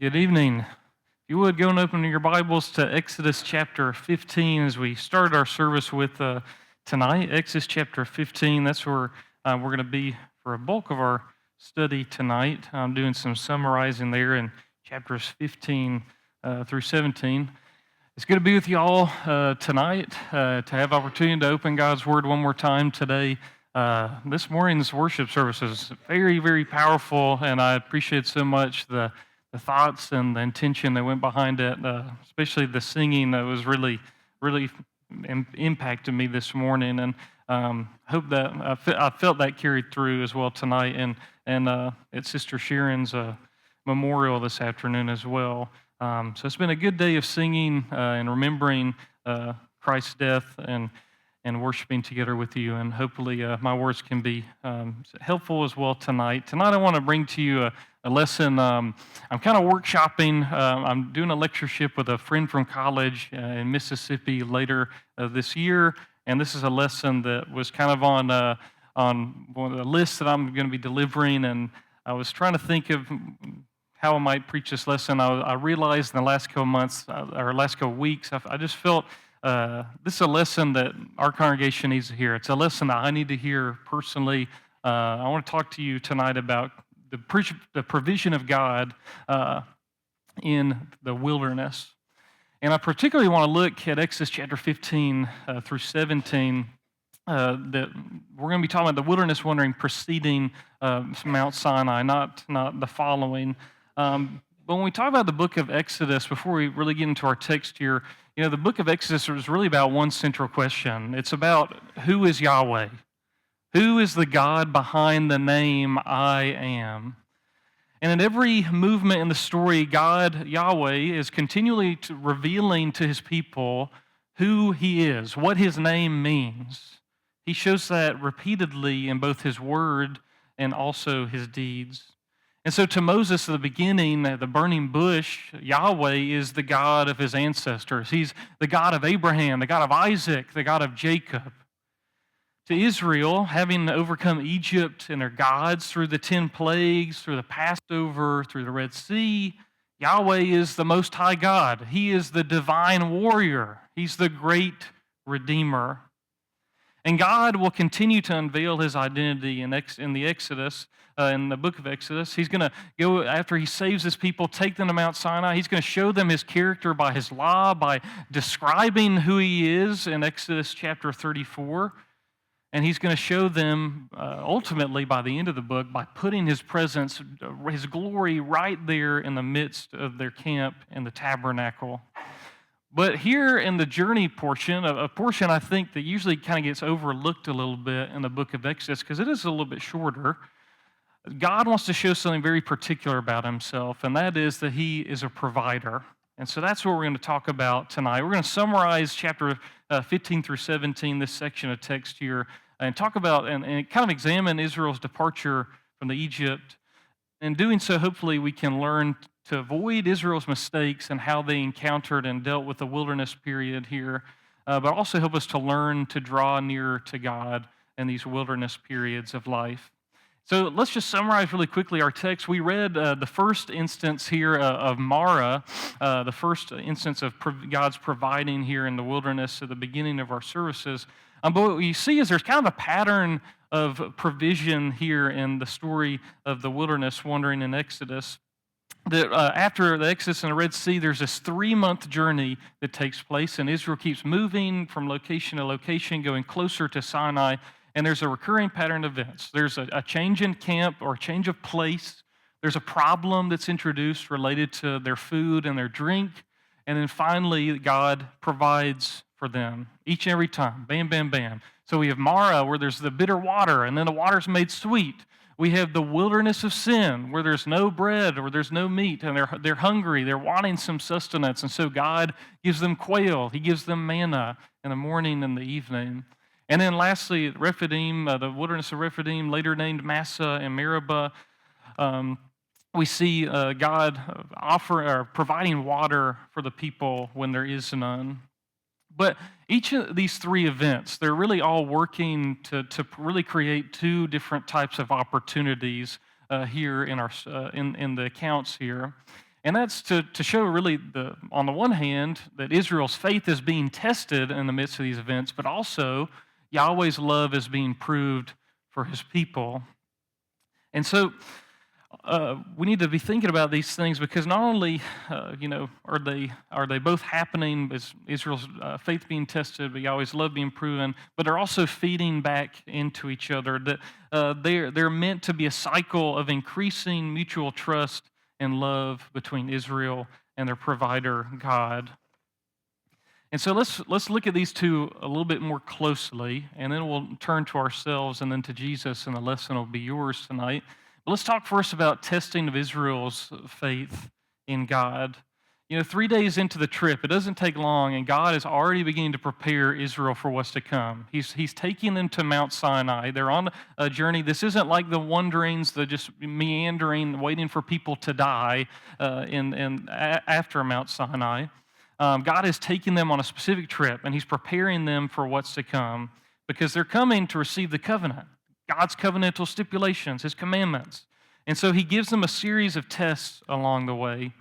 Good evening. If you would go and open your Bibles to Exodus chapter 15 as we start our service with tonight. Exodus chapter 15, that's where we're going to be for a bulk of our study tonight. I'm doing some summarizing there in chapters 15 through 17. It's good to be with you all tonight, to have opportunity to open God's Word one more time today. This morning's worship service is very, very powerful, and I appreciate so much the thoughts and the intention that went behind it, especially the singing that was really, really impacted me this morning, and hope that I felt that carried through as well tonight, and at Sister Sharon's memorial this afternoon as well. So it's been a good day of singing and remembering Christ's death and worshiping together with you, and hopefully my words can be helpful as well tonight. Tonight I want to bring to you a lesson. I'm kind of workshopping. I'm doing a lectureship with a friend from college in Mississippi later this year, and this is a lesson that was kind of on one of the lists that I'm going to be delivering, and I was trying to think of how I might preach this lesson. I realized in the last couple months, or last couple weeks, I just felt this is a lesson that our congregation needs to hear. It's a lesson that I need to hear personally. I want to talk to you tonight about the provision of God in the wilderness. And I particularly want to look at Exodus chapter 15 through 17. That we're going to be talking about the wilderness wandering preceding Mount Sinai, not the following. But when we talk about the book of Exodus, before we really get into our text here, the book of Exodus is really about one central question. It's about who is Yahweh? Who is the God behind the name I am? And in every movement in the story, God, Yahweh, is continually revealing to his people who he is, what his name means. He shows that repeatedly in both his word and also his deeds. And so to Moses at the beginning, the burning bush, Yahweh is the God of his ancestors. He's the God of Abraham, the God of Isaac, the God of Jacob. To Israel, having overcome Egypt and their gods through the 10 plagues, through the Passover, through the Red Sea, Yahweh is the Most High God. He is the divine warrior. He's the great Redeemer. And God will continue to unveil his identity in the Exodus, in the book of Exodus. He's going to go, after he saves his people, take them to Mount Sinai. He's going to show them his character by his law, by describing who he is in Exodus chapter 34. And he's going to show them, ultimately, by the end of the book, by putting his presence, his glory right there in the midst of their camp in the tabernacle. But here in the journey portion, a portion I think that usually kind of gets overlooked a little bit in the book of Exodus, because it is a little bit shorter, God wants to show something very particular about himself, and that is that he is a provider. And so that's what we're going to talk about tonight. We're going to summarize chapter 15 through 17, this section of text here, and talk about and kind of examine Israel's departure from the Egypt. In doing so, hopefully we can learn to avoid Israel's mistakes and how they encountered and dealt with the wilderness period here, but also help us to learn to draw nearer to God in these wilderness periods of life. So let's just summarize really quickly our text. We read the first instance here of Mara, the first instance of God's providing here in the wilderness at the beginning of our services. But what you see is there's kind of a pattern of provision here in the story of the wilderness wandering in Exodus. That after the Exodus and the Red Sea, there's this 3-month journey that takes place, and Israel keeps moving from location to location, going closer to Sinai. And there's a recurring pattern of events. There's a change in camp or a change of place. There's a problem that's introduced related to their food and their drink. And then finally, God provides for them each and every time. Bam, bam, bam. So we have Mara, where there's the bitter water, and then the water's made sweet. We have the wilderness of sin, where there's no bread or there's no meat, and they're hungry. They're wanting some sustenance. And so God gives them quail. He gives them manna in the morning and the evening. And then lastly, Rephidim, the wilderness of Rephidim, later named Massa and Meribah, we see God providing water for the people when there is none. But each of these 3 events, they're really all working to really create 2 different types of opportunities here in the accounts here. And that's to show really, on the one hand, that Israel's faith is being tested in the midst of these events, but also Yahweh's love is being proved for his people. And so we need to be thinking about these things because not only, are they both happening as Israel's faith being tested, but Yahweh's love being proven, but they're also feeding back into each other. That they're meant to be a cycle of increasing mutual trust and love between Israel and their provider, God. And so let's look at these two a little bit more closely, and then we'll turn to ourselves and then to Jesus, and the lesson will be yours tonight. But let's talk first about testing of Israel's faith in God. 3 days into the trip, it doesn't take long, and God is already beginning to prepare Israel for what's to come. He's taking them to Mount Sinai. They're on a journey. This isn't like the wanderings, the just meandering, waiting for people to die after Mount Sinai. God is taking them on a specific trip, and he's preparing them for what's to come because they're coming to receive the covenant, God's covenantal stipulations, his commandments. And so he gives them a series of tests along the way.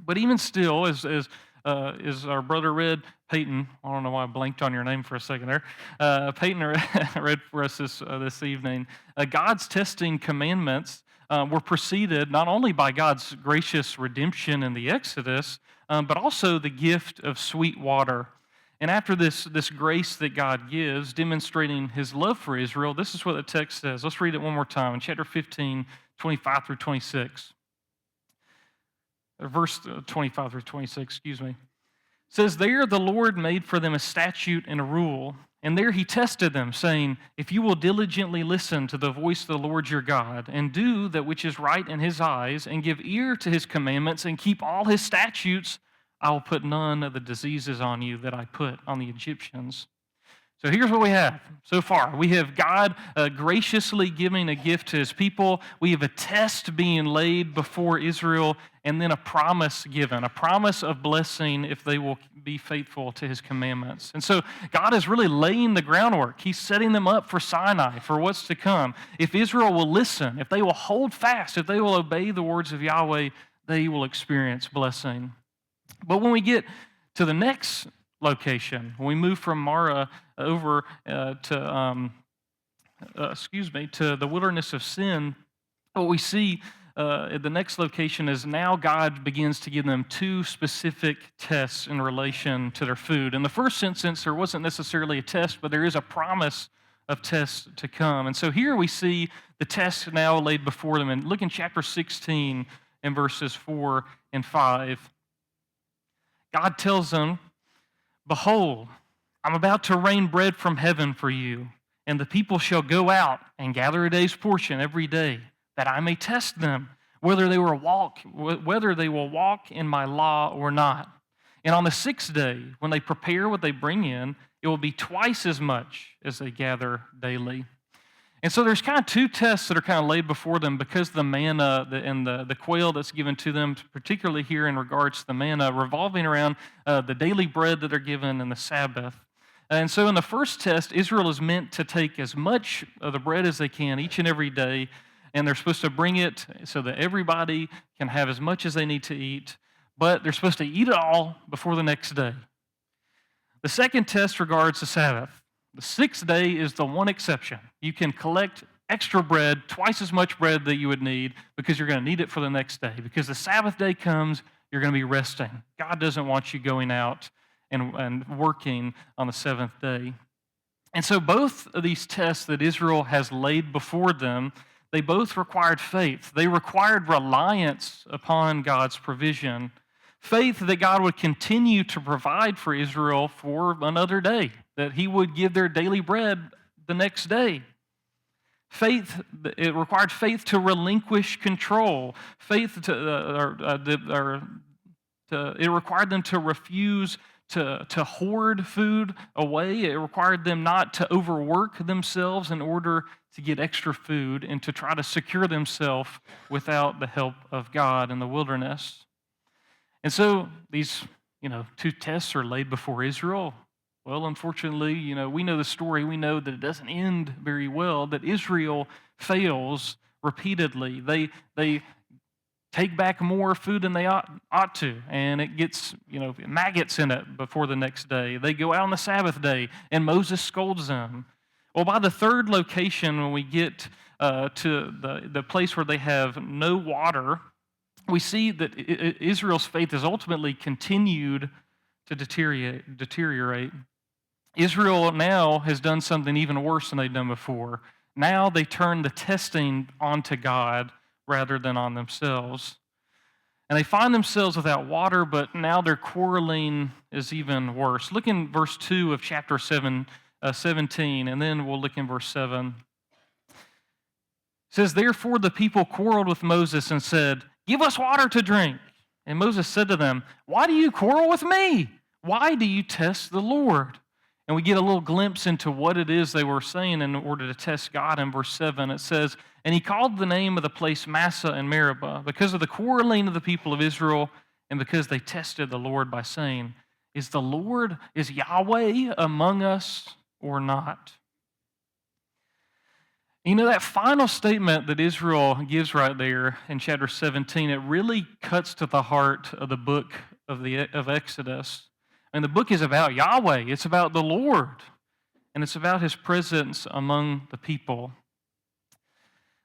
But even still, as our brother read, Peyton, I don't know why I blanked on your name for a second there. Peyton read for us this evening. God's testing commandments were preceded not only by God's gracious redemption in the Exodus, but also the gift of sweet water. And after this grace that God gives, demonstrating his love for Israel, this is what the text says. Let's read it one more time in chapter 15, 25 through 26. Verse 25 through 26, It says, "There the Lord made for them a statute and a rule, and there he tested them, saying, If you will diligently listen to the voice of the Lord your God, and do that which is right in his eyes, and give ear to his commandments, and keep all his statutes, I will put none of the diseases on you that I put on the Egyptians." So here's what we have so far. We have God graciously giving a gift to his people. We have a test being laid before Israel, and then a promise given, a promise of blessing if they will be faithful to his commandments. And so God is really laying the groundwork. He's setting them up for Sinai, for what's to come. If Israel will listen, if they will hold fast, if they will obey the words of Yahweh, they will experience blessing. But when we get to the next location, when we move from Mara over to the wilderness of sin, what we see at the next location is now God begins to give them two specific tests in relation to their food. In the first instance, there wasn't necessarily a test, but there is a promise of tests to come. And so here we see the test now laid before them. And look in chapter 16 in verses 4 and 5. God tells them, "Behold, I'm about to rain bread from heaven for you, and the people shall go out and gather a day's portion every day, that I may test them, whether they will walk in my law or not. And on the sixth day, when they prepare what they bring in, it will be twice as much as they gather daily." And so there's kind of two tests that are kind of laid before them because the manna and the quail that's given to them, particularly here in regards to the manna, revolving around the daily bread that they're given and the Sabbath. And so in the first test, Israel is meant to take as much of the bread as they can each and every day, and they're supposed to bring it so that everybody can have as much as they need to eat, but they're supposed to eat it all before the next day. The second test regards the Sabbath. The sixth day is the one exception. You can collect extra bread, twice as much bread that you would need, because you're going to need it for the next day. Because the Sabbath day comes, you're going to be resting. God doesn't want you going out and working on the seventh day. And so both of these tests that Israel has laid before them, they both required faith. They required reliance upon God's provision. Faith that God would continue to provide for Israel for another day, that he would give their daily bread the next day. Faith, it required faith to relinquish control. Faith it required them to refuse to hoard food away. It required them not to overwork themselves in order to get extra food and to try to secure themselves without the help of God in the wilderness. And so these, two tests are laid before Israel. Well, unfortunately, we know the story. We know that it doesn't end very well, that Israel fails repeatedly. They take back more food than they ought to, and it gets, maggots in it before the next day. They go out on the Sabbath day, and Moses scolds them. Well, by the third location, when we get to the place where they have no water, we see that Israel's faith has ultimately continued to deteriorate. Israel now has done something even worse than they've done before. Now they turn the testing onto God rather than on themselves. And they find themselves without water, but now their quarreling is even worse. Look in verse 2 of chapter 17, and then we'll look in verse 7. It says, "Therefore the people quarreled with Moses and said, 'Give us water to drink.' And Moses said to them, 'Why do you quarrel with me? Why do you test the Lord?'" And we get a little glimpse into what it is they were saying in order to test God in verse 7. It says, "And he called the name of the place Massah and Meribah because of the quarreling of the people of Israel and because they tested the Lord by saying, 'Is Yahweh among us or not?'" That final statement that Israel gives right there in chapter 17, it really cuts to the heart of the book of Exodus. And the book is about Yahweh. It's about the Lord. And it's about his presence among the people.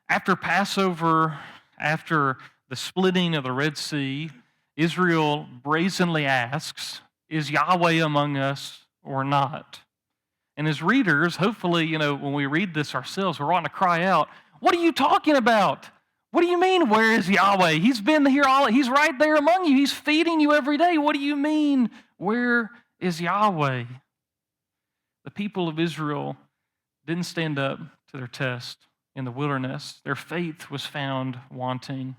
After Passover, after the splitting of the Red Sea, Israel brazenly asks, "Is Yahweh among us or not?" And as readers, hopefully, when we read this ourselves, we're wanting to cry out, "What are you talking about? What do you mean, where is Yahweh? He's been here he's right there among you. He's feeding you every day. What do you mean, where is Yahweh?" The people of Israel didn't stand up to their test in the wilderness. Their faith was found wanting.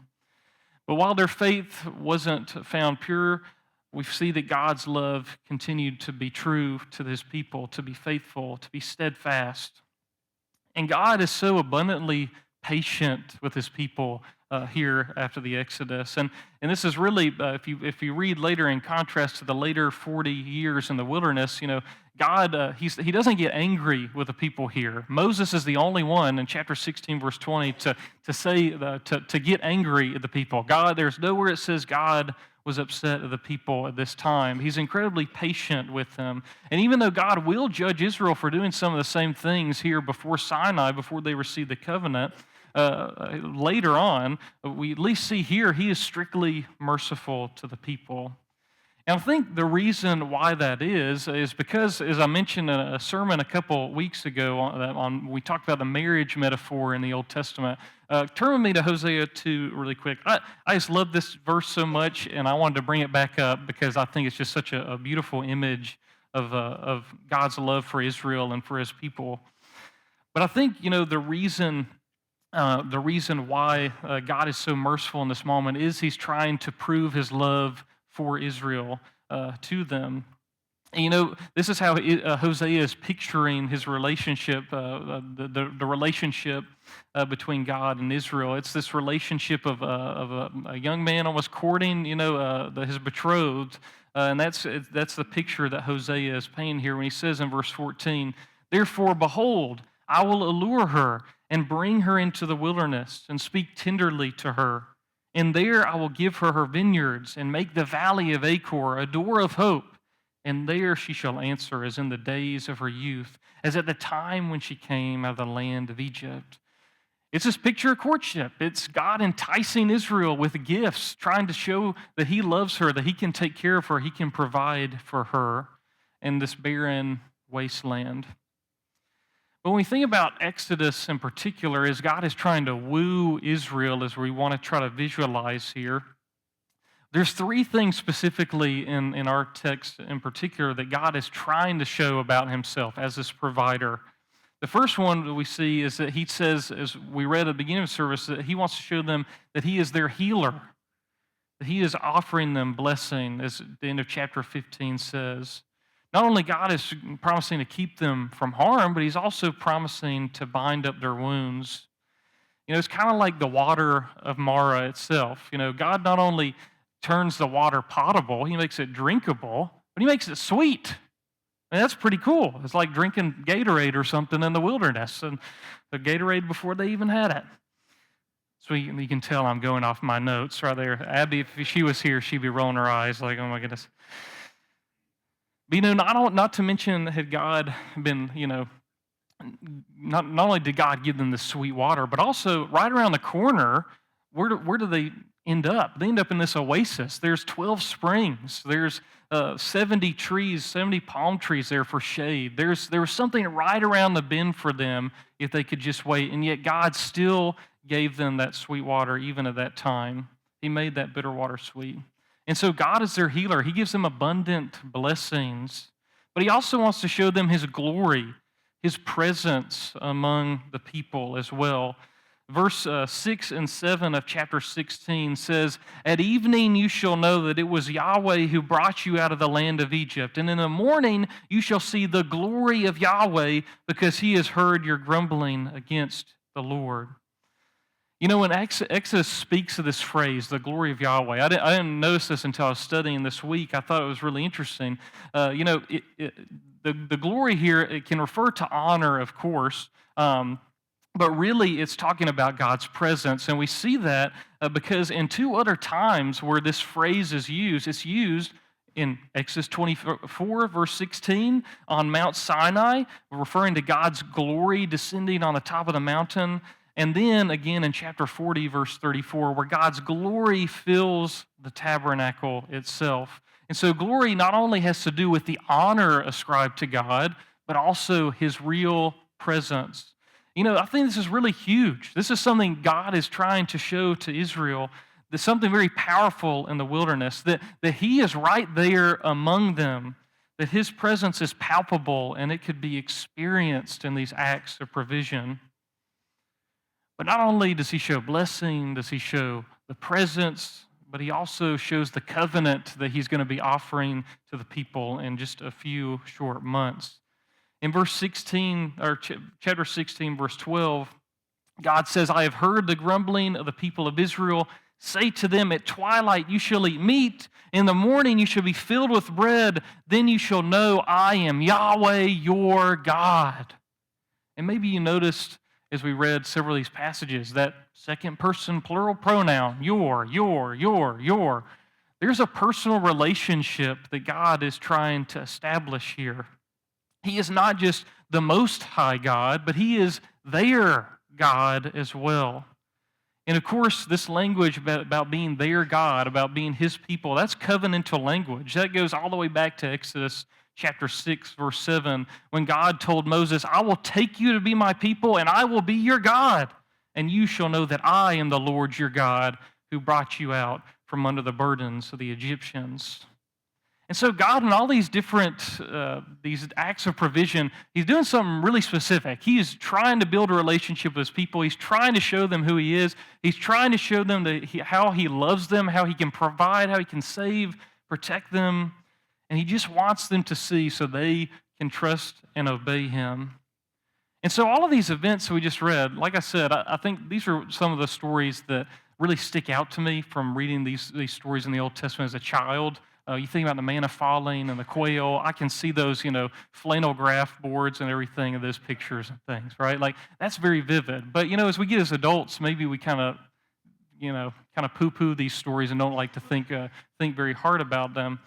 But while their faith wasn't found pure, we see that God's love continued to be true to his people, to be faithful, to be steadfast. And God is so abundantly patient with his people here after the Exodus. And this is really, if you read later in contrast to the later 40 years in the wilderness, God, he doesn't get angry with the people here. Moses is the only one in chapter 16, verse 20, to get angry at the people. There's nowhere it says God was upset at the people at this time. He's incredibly patient with them. And even though God will judge Israel for doing some of the same things here before Sinai, before they received the covenant, later on, we at least see here he is strictly merciful to the people. And I think the reason why that is because, as I mentioned in a sermon a couple weeks ago, we talked about the marriage metaphor in the Old Testament. Turn with me to Hosea 2 really quick. I just love this verse so much, and I wanted to bring it back up because I think it's just such a beautiful image of God's love for Israel and for his people. But I think, the reason why God is so merciful in this moment is he's trying to prove his love for Israel to them. And, this is how Hosea is picturing his relationship, the relationship between God and Israel. It's this relationship of a young man almost courting, his betrothed, and that's the picture that Hosea is painting here when he says in verse 14, "Therefore, behold, I will allure her and bring her into the wilderness and speak tenderly to her. And there I will give her vineyards and make the valley of Achor a door of hope. And there she shall answer as in the days of her youth, as at the time when she came out of the land of Egypt." It's this picture of courtship. It's God enticing Israel with gifts, trying to show that he loves her, that he can take care of her, he can provide for her in this barren wasteland. But when we think about Exodus in particular, as God is trying to woo Israel, as we want to try to visualize here, there's three things specifically in our text in particular that God is trying to show about himself as this provider. The first one that we see is that he says, as we read at the beginning of the service, that he wants to show them that he is their healer, that he is offering them blessing, as the end of chapter 15 says. Not only God is promising to keep them from harm, but he's also promising to bind up their wounds. It's kind of like the water of Marah itself. God not only turns the water potable, he makes it drinkable, but he makes it sweet. And that's pretty cool. It's like drinking Gatorade or something in the wilderness, and the Gatorade before they even had it. So you can tell I'm going off my notes right there. Abby, if she was here, she'd be rolling her eyes like, oh my goodness. But not to mention had God been, not only did God give them the sweet water, but also right around the corner, where do they end up? They end up in this oasis. There's 12 springs. There's 70 trees, 70 palm trees there for shade. There was something right around the bend for them if they could just wait. And yet God still gave them that sweet water even at that time. He made that bitter water sweet. And so God is their healer. He gives them abundant blessings, but He also wants to show them His glory, His presence among the people as well. Verse 6 and 7 of chapter 16 says, "At evening you shall know that it was Yahweh who brought you out of the land of Egypt. And in the morning you shall see the glory of Yahweh, because He has heard your grumbling against the Lord." When Exodus speaks of this phrase, the glory of Yahweh, I didn't notice this until I was studying this week. I thought it was really interesting. The glory here, it can refer to honor, of course, but really it's talking about God's presence. And we see that because in two other times where this phrase is used, it's used in Exodus 24, verse 16, on Mount Sinai, referring to God's glory descending on the top of the mountain. And then again in chapter 40, verse 34, where God's glory fills the tabernacle itself. And so glory not only has to do with the honor ascribed to God, but also His real presence. I think this is really huge. This is something God is trying to show to Israel. There's something very powerful in the wilderness, that He is right there among them, that His presence is palpable and it could be experienced in these acts of provision. But not only does He show blessing, does He show the presence, but He also shows the covenant that He's going to be offering to the people in just a few short months. In verse 16, or chapter 16, verse 12, God says, "I have heard the grumbling of the people of Israel. Say to them, at twilight you shall eat meat. In the morning you shall be filled with bread. Then you shall know I am Yahweh your God." And maybe you noticed as we read several of these passages that second person plural pronoun, your. There's a personal relationship that God is trying to establish here. He is not just the Most High God, but He is their God as well. And of course, this language about being their God, about being His people, that's covenantal language. That goes all the way back to Exodus chapter 6, verse 7, when God told Moses, "I will take you to be my people, and I will be your God. And you shall know that I am the Lord your God, who brought you out from under the burdens of the Egyptians." And so God, in all these different these acts of provision, He's doing something really specific. He is trying to build a relationship with His people. He's trying to show them who He is. He's trying to show them how He loves them, how He can provide, how He can save, protect them. And He just wants them to see so they can trust and obey Him. And so all of these events that we just read, like I said, I think these are some of the stories that really stick out to me from reading these stories in the Old Testament as a child. You think about the manna falling and the quail. I can see those, flannel graph boards and everything of those pictures and things, right? Like, that's very vivid. But, as we get as adults, maybe we kind of poo-poo these stories and don't like to think very hard about them.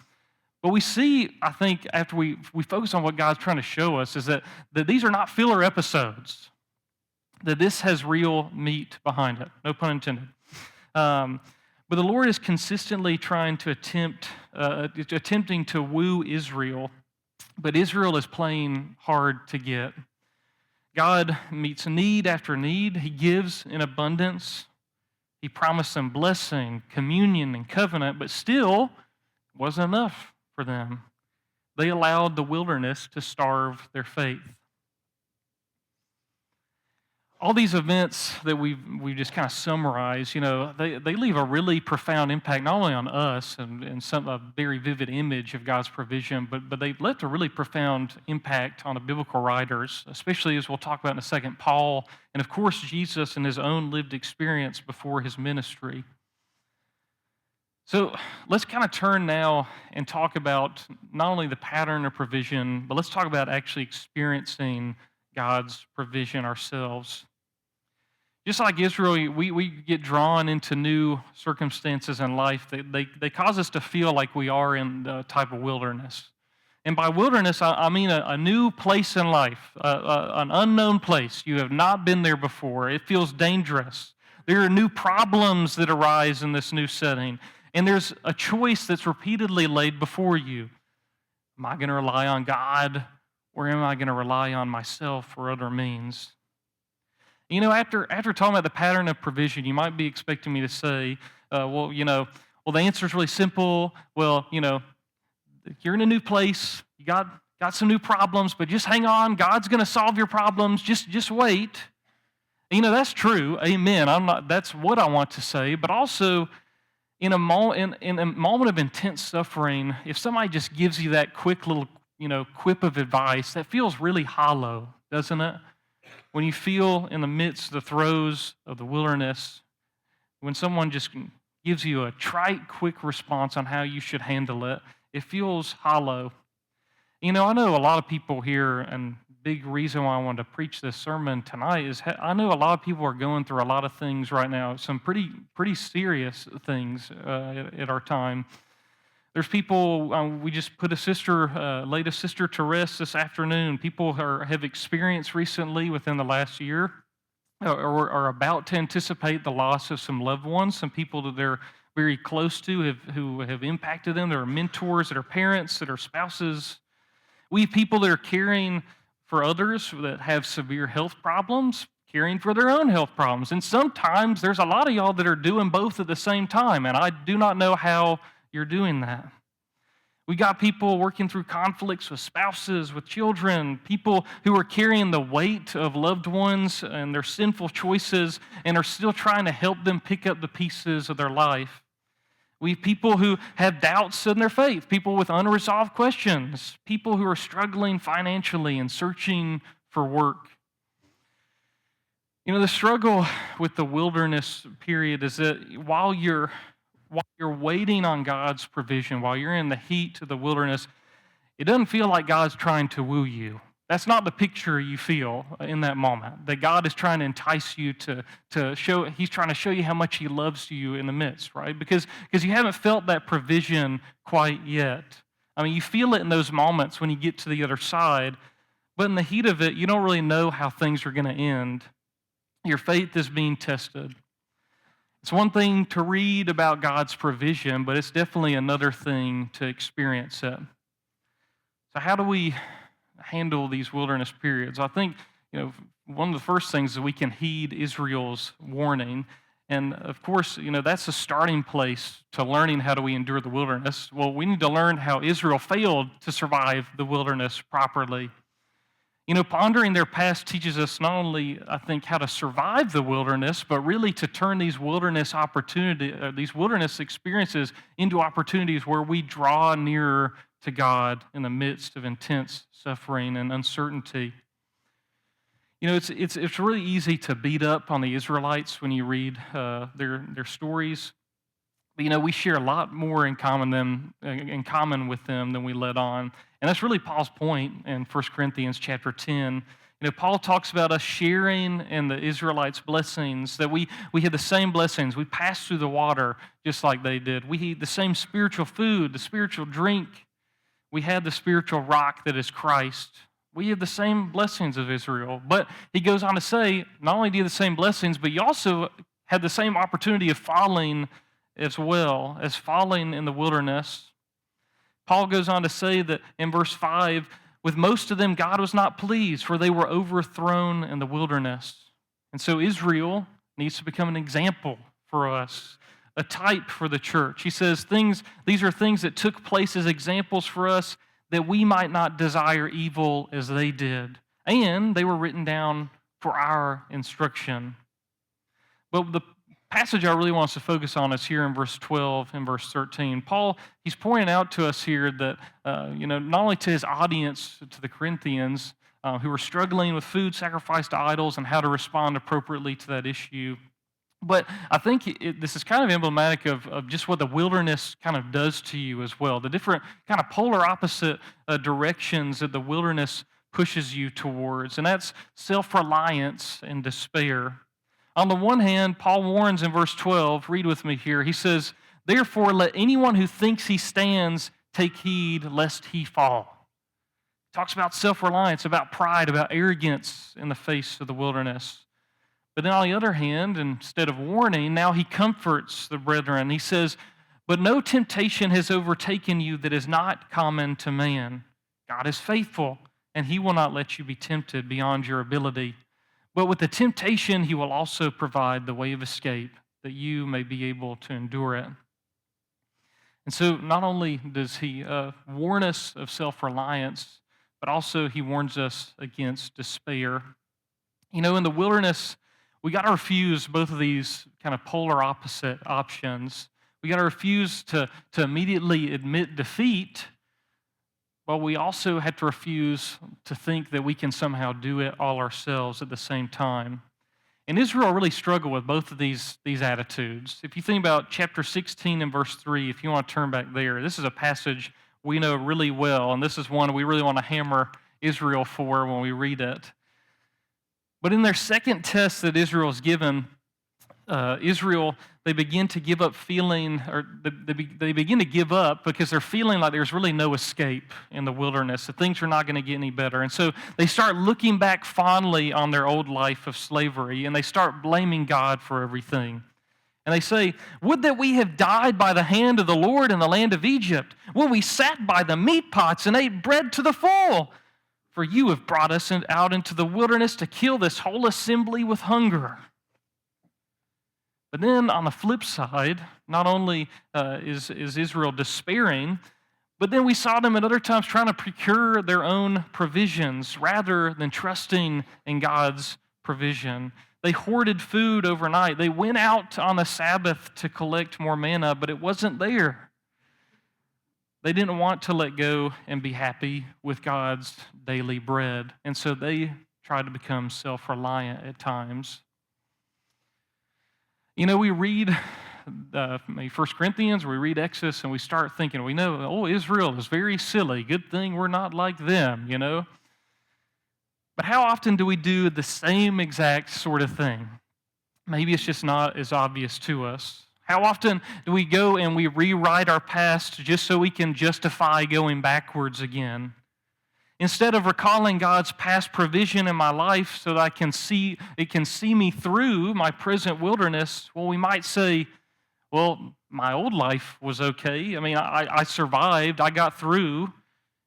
But we see, I think, after we focus on what God's trying to show us, is that these are not filler episodes, that this has real meat behind it, no pun intended. But the Lord is consistently trying to attempting to woo Israel, but Israel is playing hard to get. God meets need after need. He gives in abundance. He promised them blessing, communion, and covenant, but still wasn't enough for them. They allowed the wilderness to starve their faith. All these events that we've just kind of summarized, they leave a really profound impact, not only on us and a very vivid image of God's provision, but they've left a really profound impact on the biblical writers, especially as we'll talk about in a second, Paul, and of course Jesus and his own lived experience before his ministry. So let's kind of turn now and talk about not only the pattern of provision, but let's talk about actually experiencing God's provision ourselves. Just like Israel, we get drawn into new circumstances in life. They cause us to feel like we are in a type of wilderness. And by wilderness, I mean a new place in life, an unknown place. You have not been there before. It feels dangerous. There are new problems that arise in this new setting. And there's a choice that's repeatedly laid before you. Am I going to rely on God, or am I going to rely on myself or other means? After talking about the pattern of provision, you might be expecting me to say, the answer is really simple. Well, you're in a new place. You got some new problems, but just hang on. God's going to solve your problems. Just wait. That's true. Amen. That's what I want to say. But also, in a moment of intense suffering, if somebody just gives you that quick little, quip of advice, that feels really hollow, doesn't it? When you feel in the midst of the throes of the wilderness, when someone just gives you a trite, quick response on how you should handle it, it feels hollow. I know a lot of people here, and big reason why I wanted to preach this sermon tonight is I know a lot of people are going through a lot of things right now, some pretty serious things at our time. There's people, we just put laid a sister to rest this afternoon. People have experienced recently within the last year or are about to anticipate the loss of some loved ones, some people that they're very close to who have impacted them. There are mentors, that are parents, that are spouses. We have people that are caring for others that have severe health problems, caring for their own health problems. And sometimes there's a lot of y'all that are doing both at the same time, and I do not know how you're doing that. We got people working through conflicts with spouses, with children, people who are carrying the weight of loved ones and their sinful choices and are still trying to help them pick up the pieces of their life. We have people who have doubts in their faith, people with unresolved questions, people who are struggling financially and searching for work. The struggle with the wilderness period is that while you're waiting on God's provision, while you're in the heat of the wilderness, it doesn't feel like God's trying to woo you. That's not the picture you feel in that moment, that God is trying to entice you to show, He's trying to show you how much He loves you in the midst, right? Because you haven't felt that provision quite yet. I mean, you feel it in those moments when you get to the other side, but in the heat of it, you don't really know how things are going to end. Your faith is being tested. It's one thing to read about God's provision, but it's definitely another thing to experience it. So how do we handle these wilderness periods? I think, one of the first things is we can heed Israel's warning. And of course, that's the starting place to learning how do we endure the wilderness. Well, we need to learn how Israel failed to survive the wilderness properly. Pondering their past teaches us not only, I think, how to survive the wilderness, but really to turn these wilderness experiences into opportunities where we draw nearer to God in the midst of intense suffering and uncertainty. It's really easy to beat up on the Israelites when you read their stories. But we share a lot more in common with them than we let on. And that's really Paul's point in 1 Corinthians chapter 10. Paul talks about us sharing in the Israelites' blessings, that we had the same blessings. We passed through the water just like they did. We eat the same spiritual food, the spiritual drink. We had the spiritual rock that is Christ. We have the same blessings of Israel. But he goes on to say, not only do you have the same blessings, but you also had the same opportunity of falling as well, as falling in the wilderness. Paul goes on to say that in verse 5, with most of them God was not pleased, for they were overthrown in the wilderness. And so Israel needs to become an example for us, a type for the church. He says these are things that took place as examples for us, that we might not desire evil as they did. And they were written down for our instruction. But the passage I really want us to focus on is here in verse 12 and verse 13. Paul, he's pointing out to us here that, not only to his audience, to the Corinthians, who were struggling with food sacrificed to idols and how to respond appropriately to that issue, but I think this is kind of emblematic of just what the wilderness kind of does to you as well, the different kind of polar opposite directions that the wilderness pushes you towards, and that's self-reliance and despair. On the one hand, Paul warns in verse 12, read with me here. He says, "Therefore, let anyone who thinks he stands take heed lest he fall." He talks about self-reliance, about pride, about arrogance in the face of the wilderness. But then on the other hand, instead of warning, now he comforts the brethren. He says, "But no temptation has overtaken you that is not common to man. God is faithful, and he will not let you be tempted beyond your ability. But with the temptation, he will also provide the way of escape, that you may be able to endure it." And so not only does he warn us of self-reliance, but also he warns us against despair. You know, in the wilderness, we got to refuse both of these kind of polar opposite options. We got to refuse to immediately admit defeat, but we also have to refuse to think that we can somehow do it all ourselves at the same time. And Israel really struggled with both of these attitudes. If you think about chapter 16 and verse 3, if you want to turn back there, this is a passage we know really well, and this is one we really want to hammer Israel for when we read it. But in their second test that Israel is given, Israel, they begin to give up feeling, or they begin to give up because they're feeling like there's really no escape in the wilderness, that things are not going to get any better. And so they start looking back fondly on their old life of slavery, and they start blaming God for everything. And they say, "Would that we have died by the hand of the Lord in the land of Egypt, when we sat by the meat pots and ate bread to the full. For you have brought us out into the wilderness to kill this whole assembly with hunger." But then on the flip side, not only is Israel despairing, but then we saw them at other times trying to procure their own provisions rather than trusting in God's provision. They hoarded food overnight. They went out on the Sabbath to collect more manna, but it wasn't there. They didn't want to let go and be happy with God's daily bread, and so they tried to become self-reliant at times. You know, we read 1 Corinthians, we read Exodus, and we start thinking, we know, oh, Israel is very silly. Good thing we're not like them, you know. But how often do we do the same exact sort of thing? Maybe it's just not as obvious to us. How often do we go and we rewrite our past just so we can justify going backwards again? Instead of recalling God's past provision in my life so that it can see me through my present wilderness, well, we might say, well, my old life was okay. I mean, I survived. I got through.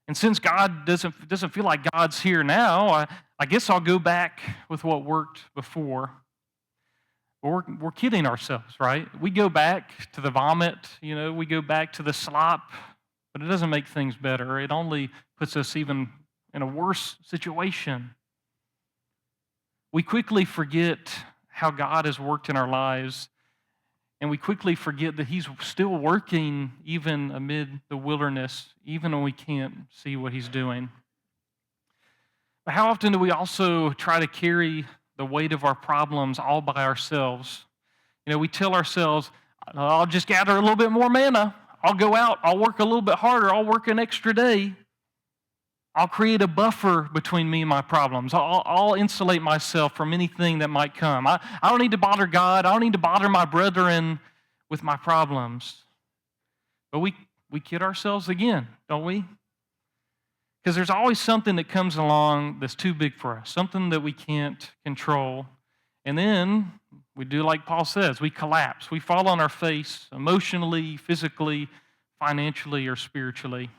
And since God doesn't feel like God's here now, I guess I'll go back with what worked before. We're kidding ourselves, right? We go back to the vomit, you know, we go back to the slop, but it doesn't make things better. It only puts us even in a worse situation. We quickly forget how God has worked in our lives, and we quickly forget that He's still working even amid the wilderness, even when we can't see what He's doing. But how often do we also try to carry the weight of our problems all by ourselves? You know, we tell ourselves, I'll just gather a little bit more manna. I'll go out. I'll work a little bit harder. I'll work an extra day. I'll create a buffer between me and my problems. I'll insulate myself from anything that might come. I don't need to bother God. I don't need to bother my brethren with my problems. But we kid ourselves again, don't we? Because there's always something that comes along that's too big for us, something that we can't control. And then we do like Paul says, we collapse. We fall on our face emotionally, physically, financially, or spiritually.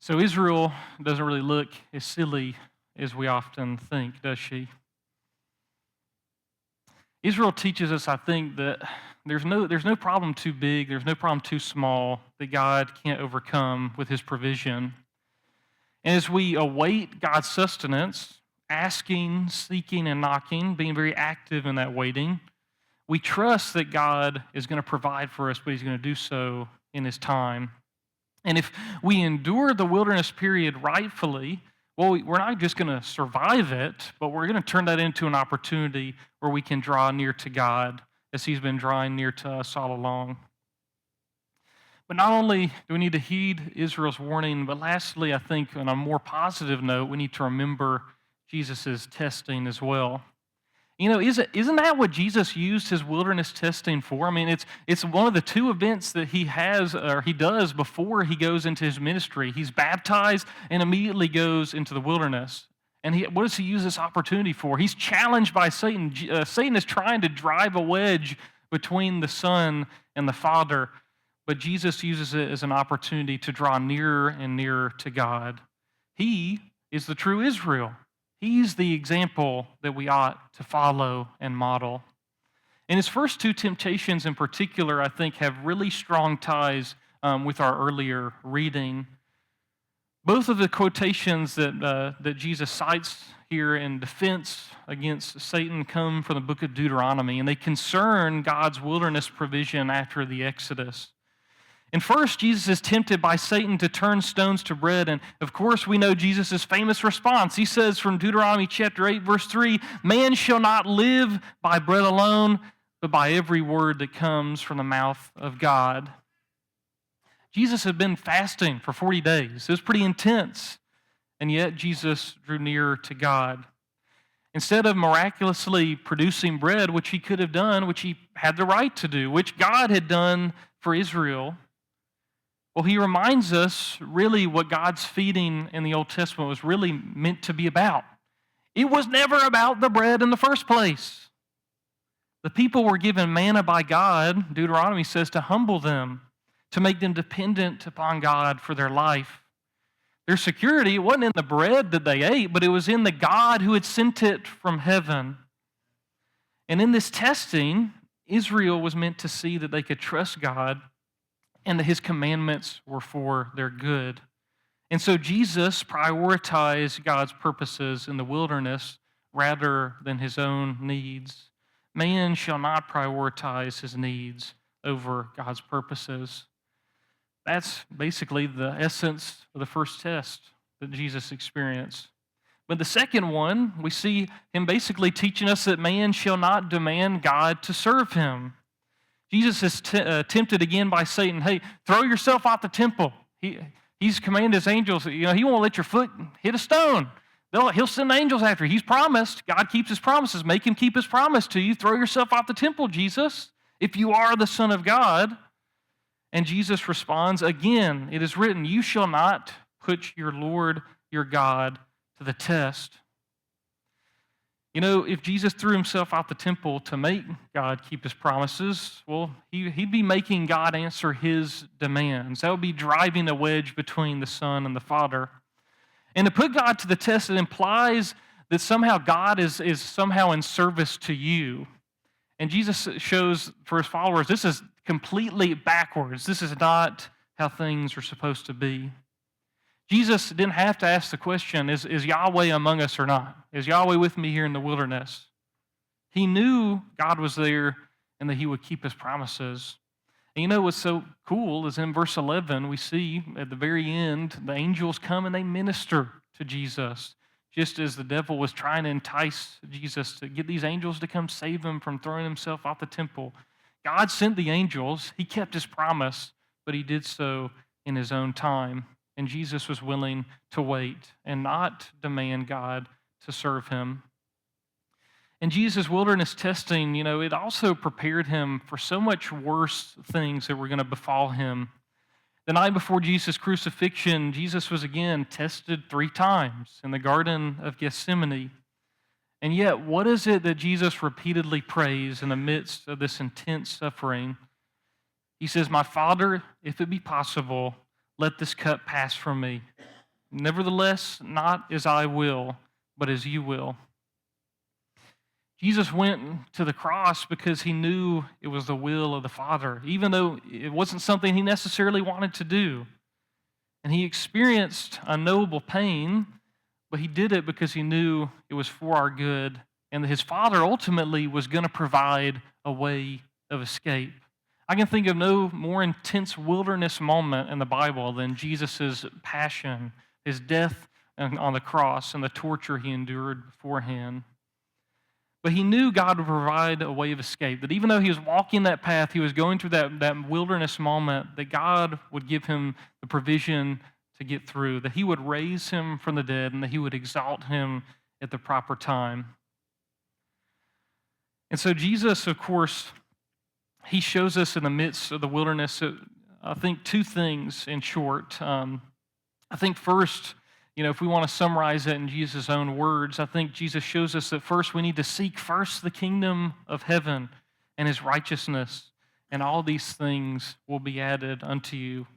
So Israel doesn't really look as silly as we often think, does she? Israel teaches us, I think, that there's no problem too big, there's no problem too small that God can't overcome with His provision. And as we await God's sustenance, asking, seeking, and knocking, being very active in that waiting, we trust that God is going to provide for us, but He's going to do so in His time. And if we endure the wilderness period rightfully, well, we're not just going to survive it, but we're going to turn that into an opportunity where we can draw near to God as He's been drawing near to us all along. But not only do we need to heed Israel's warning, but lastly, I think on a more positive note, we need to remember Jesus' testing as well. Isn't that what Jesus used his wilderness testing for? I mean, it's one of the two events that he has or he does before he goes into his ministry. He's baptized and immediately goes into the wilderness. And what does he use this opportunity for? He's challenged by Satan. Satan is trying to drive a wedge between the Son and the Father, but Jesus uses it as an opportunity to draw nearer and nearer to God. He is the true Israel. He's the example that we ought to follow and model. And his first two temptations in particular, I think, have really strong ties with our earlier reading. Both of the quotations that Jesus cites here in defense against Satan come from the book of Deuteronomy, and they concern God's wilderness provision after the Exodus. And first, Jesus is tempted by Satan to turn stones to bread. And of course, we know Jesus' famous response. He says from Deuteronomy chapter 8, verse 3, "Man shall not live by bread alone, but by every word that comes from the mouth of God." Jesus had been fasting for 40 days. It was pretty intense. And yet, Jesus drew nearer to God. Instead of miraculously producing bread, which he could have done, which he had the right to do, which God had done for Israel, well, he reminds us really what God's feeding in the Old Testament was really meant to be about. It was never about the bread in the first place. The people were given manna by God, Deuteronomy says, to humble them, to make them dependent upon God for their life. Their security wasn't in the bread that they ate, but it was in the God who had sent it from heaven. And in this testing, Israel was meant to see that they could trust God and that his commandments were for their good. And so Jesus prioritized God's purposes in the wilderness rather than his own needs. Man shall not prioritize his needs over God's purposes. That's basically the essence of the first test that Jesus experienced. But the second one, we see him basically teaching us that man shall not demand God to serve him. Jesus is tempted again by Satan. Hey, throw yourself out the temple. He's commanded his angels. He won't let your foot hit a stone. He'll send angels after you. He's promised. God keeps his promises. Make him keep his promise to you. Throw yourself out the temple, Jesus, if you are the Son of God. And Jesus responds, again, it is written, you shall not put your Lord, your God, to the test. If Jesus threw himself out the temple to make God keep his promises, well, he'd be making God answer his demands. That would be driving a wedge between the Son and the Father. And to put God to the test, it implies that somehow God is somehow in service to you. And Jesus shows for his followers, this is completely backwards. This is not how things are supposed to be. Jesus didn't have to ask the question, is Yahweh among us or not? Is Yahweh with me here in the wilderness? He knew God was there and that he would keep his promises. And what's so cool is in verse 11, we see at the very end, the angels come and they minister to Jesus, just as the devil was trying to entice Jesus to get these angels to come save him from throwing himself out the temple. God sent the angels. He kept his promise, but he did so in his own time. And Jesus was willing to wait and not demand God to serve him. And Jesus' wilderness testing, it also prepared him for so much worse things that were going to befall him. The night before Jesus' crucifixion, Jesus was again tested 3 times in the Garden of Gethsemane. And yet, what is it that Jesus repeatedly prays in the midst of this intense suffering? He says, "My Father, if it be possible, let this cup pass from me. Nevertheless, not as I will, but as you will." Jesus went to the cross because he knew it was the will of the Father, even though it wasn't something he necessarily wanted to do. And he experienced unknowable pain, but he did it because he knew it was for our good, and that his Father ultimately was going to provide a way of escape. I can think of no more intense wilderness moment in the Bible than Jesus' passion, his death on the cross, and the torture he endured beforehand. But he knew God would provide a way of escape, that even though he was walking that path, he was going through that wilderness moment, that God would give him the provision to get through, that he would raise him from the dead, and that he would exalt him at the proper time. And so Jesus, of course, he shows us in the midst of the wilderness, I think, two things in short. I think first, if we want to summarize it in Jesus' own words, I think Jesus shows us that first we need to seek first the kingdom of heaven and his righteousness, and all these things will be added unto you.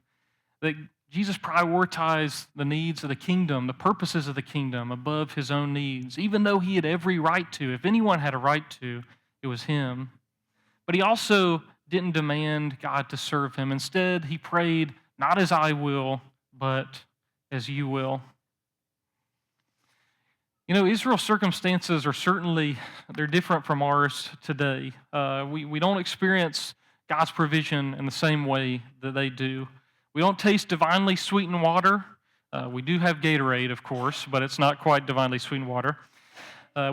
That Jesus prioritized the needs of the kingdom, the purposes of the kingdom above his own needs, even though he had every right to. If anyone had a right to, it was him. But he also didn't demand God to serve him. Instead, he prayed, not as I will, but as you will. Israel's circumstances are they're different from ours today. We don't experience God's provision in the same way that they do. We don't taste divinely sweetened water. We do have Gatorade, of course, but it's not quite divinely sweetened water.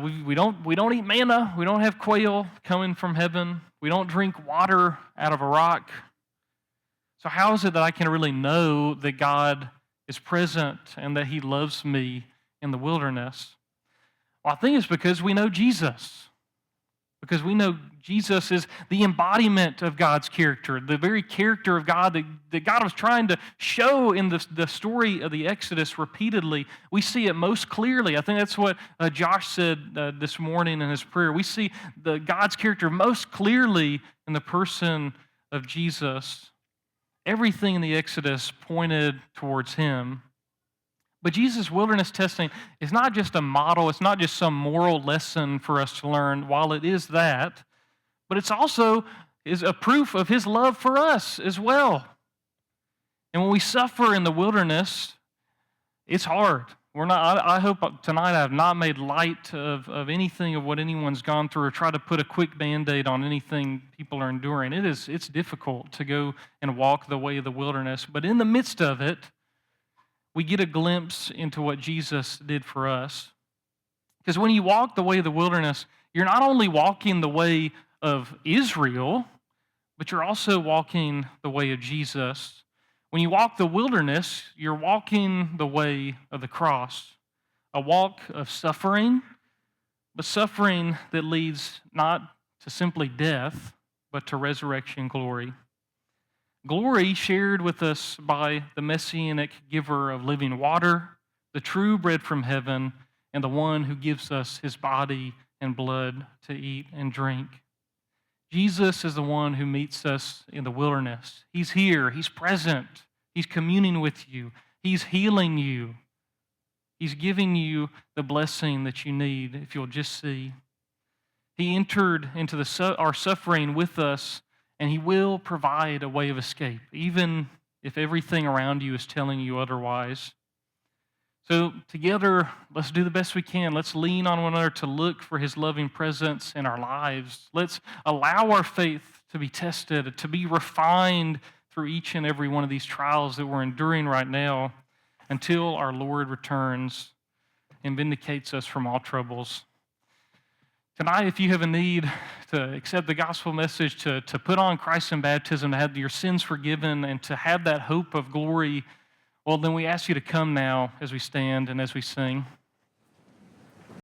We don't eat manna. We don't have quail coming from heaven. We don't drink water out of a rock. So how is it that I can really know that God is present and that he loves me in the wilderness? Well, I think it's because we know Jesus. Because we know Jesus is the embodiment of God's character, the very character of God that God was trying to show in the story of the Exodus repeatedly. We see it most clearly. I think that's what Josh said this morning in his prayer. We see God's character most clearly in the person of Jesus. Everything in the Exodus pointed towards him. But Jesus' wilderness testing is not just a model, it's not just some moral lesson for us to learn, while it is that, but it's also a proof of his love for us as well. And when we suffer in the wilderness, it's hard. I hope tonight I have not made light of anything of what anyone's gone through or try to put a quick Band-Aid on anything people are enduring. It's difficult to go and walk the way of the wilderness, but in the midst of it, we get a glimpse into what Jesus did for us. Because when you walk the way of the wilderness, you're not only walking the way of Israel, but you're also walking the way of Jesus. When you walk the wilderness, you're walking the way of the cross, a walk of suffering, but suffering that leads not to simply death, but to resurrection glory. Glory shared with us by the messianic giver of living water, the true bread from heaven, and the one who gives us his body and blood to eat and drink. Jesus is the one who meets us in the wilderness. He's here. He's present. He's communing with you. He's healing you. He's giving you the blessing that you need if you'll just see. He entered into our suffering with us, and he will provide a way of escape, even if everything around you is telling you otherwise. So together, let's do the best we can. Let's lean on one another to look for his loving presence in our lives. Let's allow our faith to be tested, to be refined through each and every one of these trials that we're enduring right now until our Lord returns and vindicates us from all troubles. Tonight, if you have a need to accept the gospel message, to put on Christ in baptism, to have your sins forgiven, and to have that hope of glory, well, then we ask you to come now as we stand and as we sing.